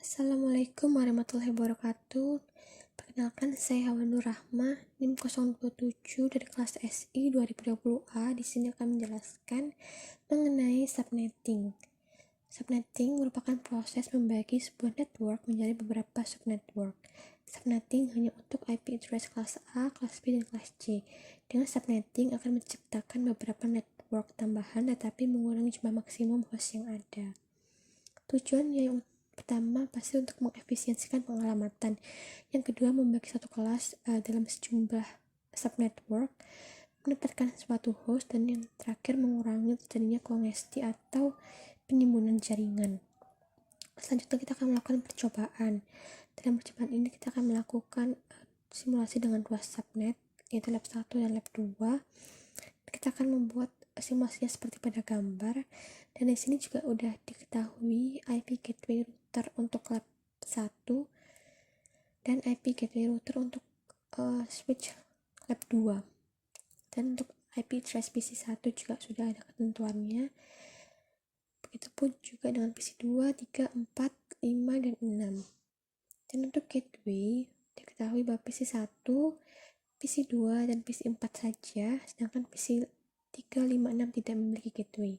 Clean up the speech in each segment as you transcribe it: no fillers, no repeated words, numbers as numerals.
Assalamualaikum warahmatullahi wabarakatuh. Perkenalkan, saya Hawa Nur Rahmah, NIM 027 dari kelas SI 2020A. Di sini akan menjelaskan mengenai subnetting. Subnetting merupakan proses membagi sebuah network menjadi beberapa subnetwork. Subnetting hanya untuk IP address kelas A, kelas B, dan kelas C. Dengan subnetting akan menciptakan beberapa network tambahan tetapi mengurangi jumlah maksimum host yang ada. Tujuannya yang pertama pasti untuk mengefisiensikan pengalamatan. Yang kedua, membagi satu kelas dalam sejumlah subnetwork, menempatkan suatu host, dan yang terakhir mengurangi terjadinya kongesti atau penimbunan jaringan. Selanjutnya kita akan melakukan percobaan. Dalam percobaan ini kita akan melakukan simulasi dengan dua subnet, yaitu lab 1 dan lab 2. Kita akan membuat simulasinya seperti pada gambar, dan di sini juga udah diketahui IP gateway router untuk lab 1 dan IP gateway router untuk switch lab 2, dan untuk IP address PC1 juga sudah ada ketentuannya. Begitupun juga dengan PC2, 3, 4, 5, dan 6. Dan untuk gateway diketahui bahwa PC1, PC2, dan PC4 saja, sedangkan PC3, 5, 6 tidak memiliki gateway.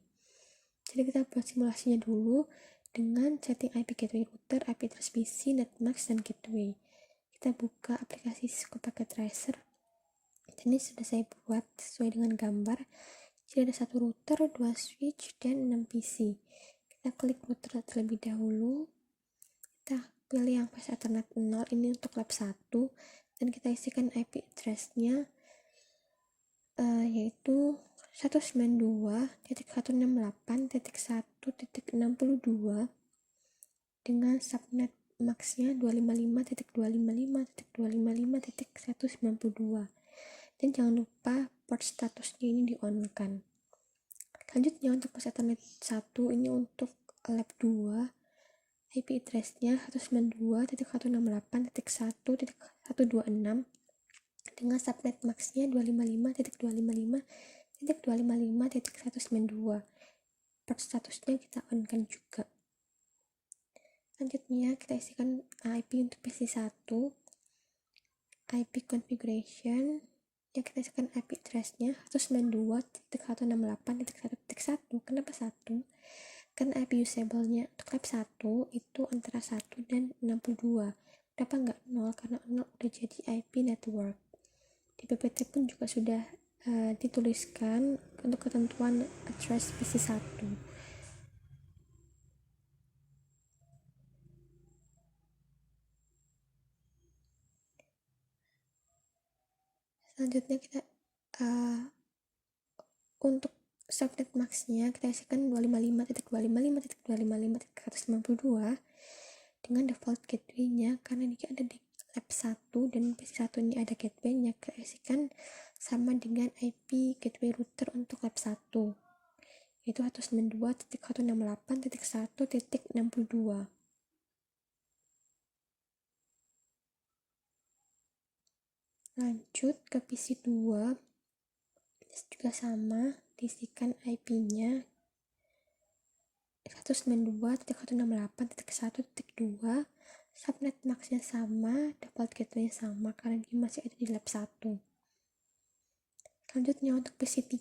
Jadi kita buat simulasinya dulu dengan setting IP gateway router, IP address PC, netmask, dan gateway. Kita buka aplikasi Cisco Packet Tracer. Ini sudah saya buat sesuai dengan gambar. Jadi ada satu router, 2 switch, dan 6 PC. Kita klik router terlebih dahulu. Kita pilih yang pas Ethernet 0, ini untuk lab 1, dan kita isikan IP address-nya yaitu 192.168.1.62 dengan subnet maxnya 255.255.255.192, dan jangan lupa port statusnya ini di on kan. Selanjutnya untuk pas Ethernet 1, ini untuk lab 2, IP address-nya 192.168.1.126 dengan subnet maxnya 255.255.255.192. Port statusnya kita on kan juga. Selanjutnya kita isikan IP untuk PC1, IP configuration, yang kita isikan IP address-nya 192.168.1.1. Kenapa 1? Karena IP usable-nya untuk lab 1 itu antara 1 dan 62. Kenapa nggak 0? Karena 0 udah jadi IP network. Di PPT pun juga sudah dituliskan untuk ketentuan address PC1. Selanjutnya kita untuk subnet maxnya kita isikan 255.255.255.192 dengan default gateway-nya. Karena ini ada di lab 1 dan PC1 ini ada gateway-nya, kita isikan sama dengan IP gateway router untuk lab 1, yaitu 192.168.1.62. Lanjut ke PC2, juga sama, diisikan IP-nya 192.168.1.2, subnet max-nya sama, default gateway-nya sama karena dia masih ada di lab 1. Selanjutnya untuk PC3,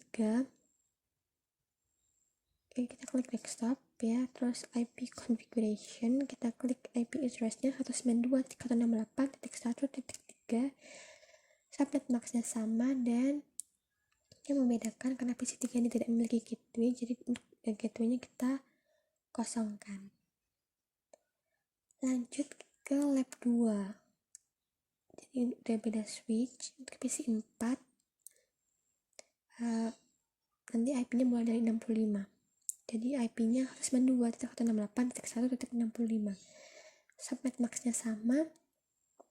kita klik desktop ya, terus IP configuration, kita klik IP address-nya 192.168.1.3, subnet max-nya sama, dan yang membedakan karena PC3 ini tidak memiliki gateway, jadi untuk gateway-nya kita kosongkan. Lanjut ke lab 2, jadi udah beda switch. Untuk PC4 nanti IP-nya mulai dari 65, jadi IP-nya 192.168.1.65. subnet max-nya sama,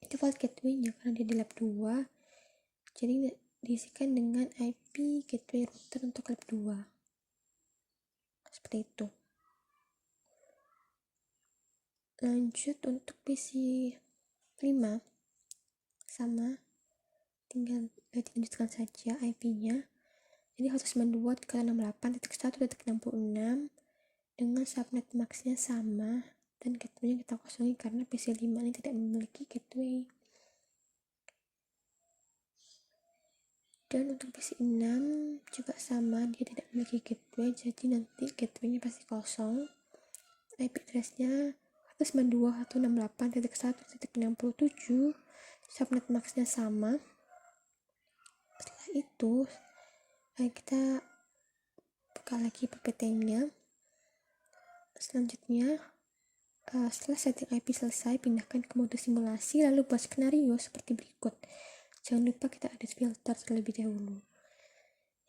default gateway-nya karena dia di lab 2, jadi diisikan dengan IP gateway router untuk lab 2 seperti itu. Lanjut untuk PC5 sama, tinggal dilanjutkan saja IP-nya, jadi 192.168.1.66 dengan subnet max-nya sama, dan gateway-nya kita kosongi karena PC5 ini tidak memiliki gateway. Dan untuk PC6 juga sama, dia tidak memiliki gateway, jadi nanti gateway-nya pasti kosong. IP address-nya 192.168.1.67, subnet max-nya sama. Setelah itu kita buka lagi PPT-nya. Selanjutnya setelah setting IP selesai, pindahkan ke mode simulasi, lalu buat skenario seperti berikut. Jangan lupa kita edit filter terlebih dahulu.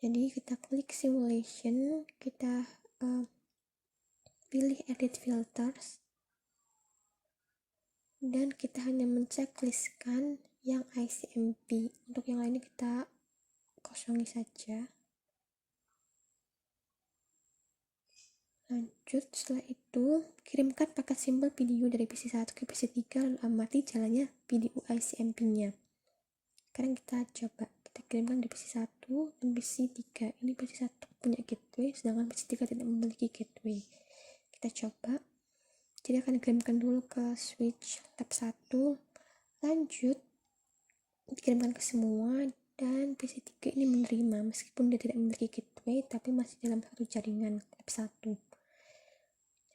Jadi kita klik simulation, kita pilih edit filters, dan kita hanya menchecklistkan yang ICMP. Untuk yang lainnya kita kosongi saja. Lanjut, setelah itu kirimkan paket simbol video dari PC1 ke PC3, lalu amati jalannya video ICMP-nya. Sekarang kita coba, kita kirimkan dari PC1 dan PC3. Ini PC1 punya gateway, sedangkan PC3 tidak memiliki gateway. Kita coba, jadi akan dikirimkan dulu ke switch tab 1, lanjut dikirimkan ke semua, dan PC3 ini menerima meskipun dia tidak memiliki gateway, tapi masih dalam satu jaringan tab 1.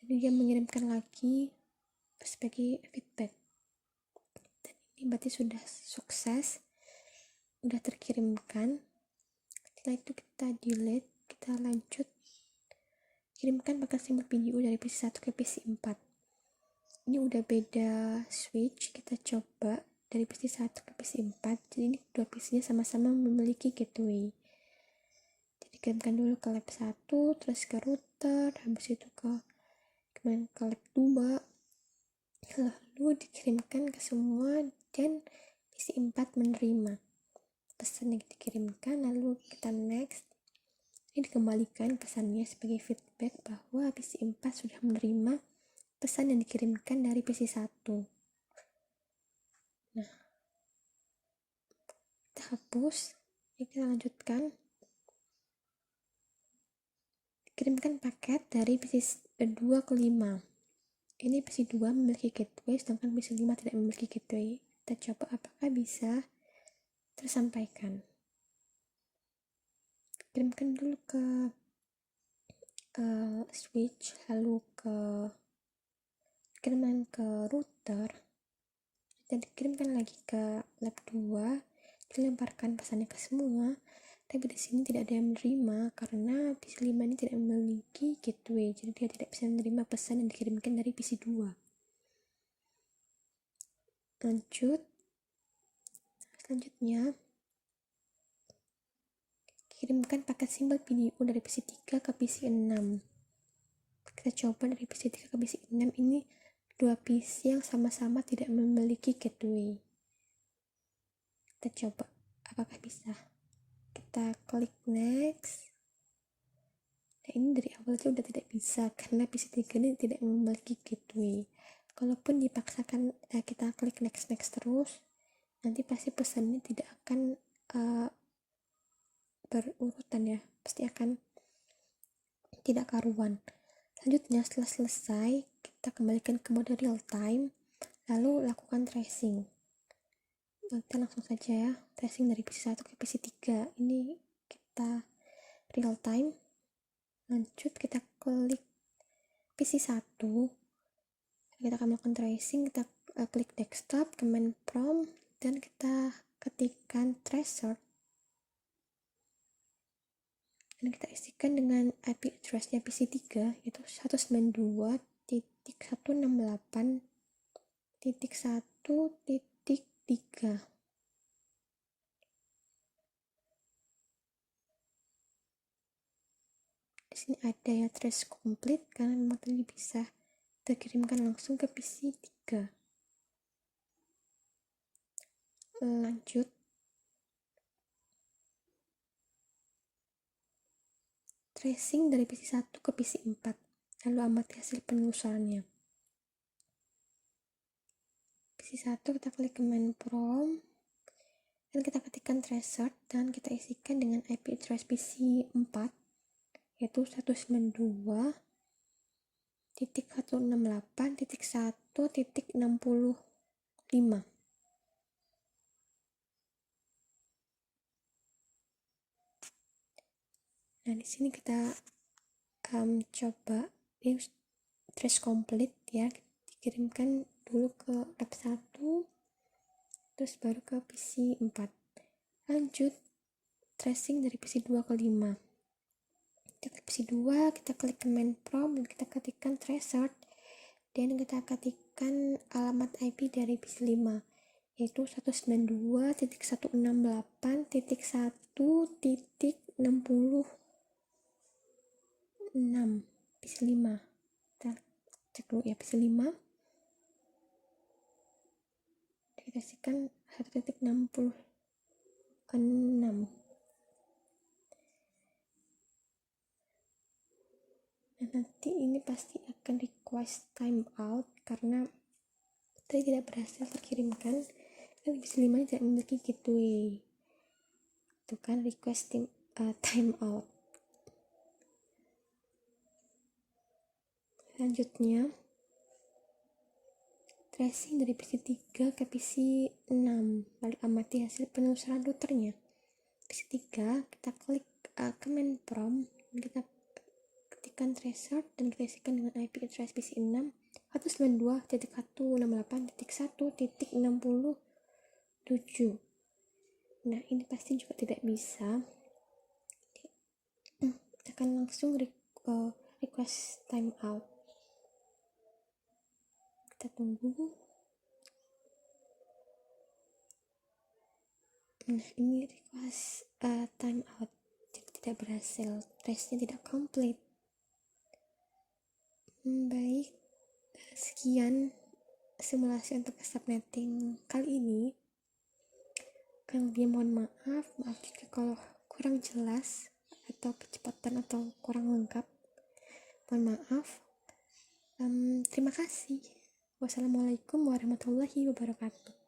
Jadi dia mengirimkan lagi sebagai feedback, dan ini berarti sudah sukses, udah terkirimkan. Setelah itu kita delete, kita lanjut kirimkan paket simbol video dari PC1 ke PC4. Ini udah beda switch, kita coba dari PC1 ke PC4. Jadi ini dua PC-nya sama-sama memiliki gateway. Jadi kirimkan dulu ke lab 1, terus ke router, habis itu ke lab 2, lalu dikirimkan ke semua, dan PC4 menerima pesan yang dikirimkan. Lalu kita next, ini dikembalikan pesannya sebagai feedback bahwa PC4 sudah menerima pesan yang dikirimkan dari PC1. Nah, kita hapus, ini kita lanjutkan. Dikirimkan paket dari PC2 ke 5. Ini PC2 memiliki gateway, sedangkan PC5 tidak memiliki gateway. Kita coba apakah bisa tersampaikan. Kirimkan dulu ke switch, lalu kirimkan ke router, dan dikirimkan lagi ke lab 2, dilemparkan pesannya ke semua, tapi di sini tidak ada yang menerima karena PC5 ini tidak memiliki gateway, jadi dia tidak bisa menerima pesan yang dikirimkan dari PC2. Lanjut, selanjutnya kirimkan paket simbol video dari PC3 ke PC6. Kita coba dari PC3 ke PC6, ini dua PC yang sama-sama tidak memiliki gateway. Kita coba apakah bisa. Kita klik next. Nah, ini dari awal sudah tidak bisa karena PC3 ini tidak memiliki gateway. Kalaupun dipaksakan kita klik next terus, nanti pasti pesannya tidak akan berurutan ya, pasti akan tidak karuan. Selanjutnya, setelah selesai, kita kembalikan ke mode real time, lalu lakukan tracing. Kita langsung saja ya, tracing dari PC1 ke PC3. Ini kita real time. Lanjut, kita klik PC1, kita akan melakukan tracing. Kita klik desktop, command prompt, dan kita ketikkan tracer, dan kita isikan dengan IP address-nya PC3, yaitu 192.168.1.3. Di sini ada ya trace complete karena memang tadi bisa terkirimkan langsung ke PC3. Lanjut, tracing dari PC1 ke PC4, lalu amati hasil penelusurannya. PC1 kita klik command prompt, dan kita ketikkan tracer, dan kita isikan dengan IP address PC4, yaitu 192 168.1.65. Nah, di sini kita coba ini trace complete ya, dikirimkan dulu ke lab 1 terus baru ke PC 4. Lanjut tracing dari PC 2 ke 5. Kita klik PC 2, kita klik command prompt dan kita ketikkan tracer dan kita ketikkan alamat IP dari PC 5 yaitu 192.168.1.66 PC 5. Kita cek dulu ya PC 5. Kita kasihkan 1.66. Nah, nanti ini pasti akan request timeout karena tadi tidak berhasil terkirimkan kan PC 5 tidak memiliki gateway. Itu kan request timeout. Selanjutnya tracing dari PC 3 ke PC 6, lalu amati hasil penelusuran routernya. PC 3 kita klik command prompt, kita ketikkan tracer dan kita isikan dengan IP address PC 6 192.168.1.67. Nah, ini pasti juga tidak bisa. Kita akan langsung request timeout. Kita tunggu. Nah, ini request timeout tidak berhasil, trace-nya tidak complete. Baik, sekian simulasi untuk subnetting kali ini. Mohon maaf jika kalau kurang jelas atau kecepatan atau kurang lengkap. Mohon maaf. Terima kasih. Wassalamualaikum warahmatullahi wabarakatuh.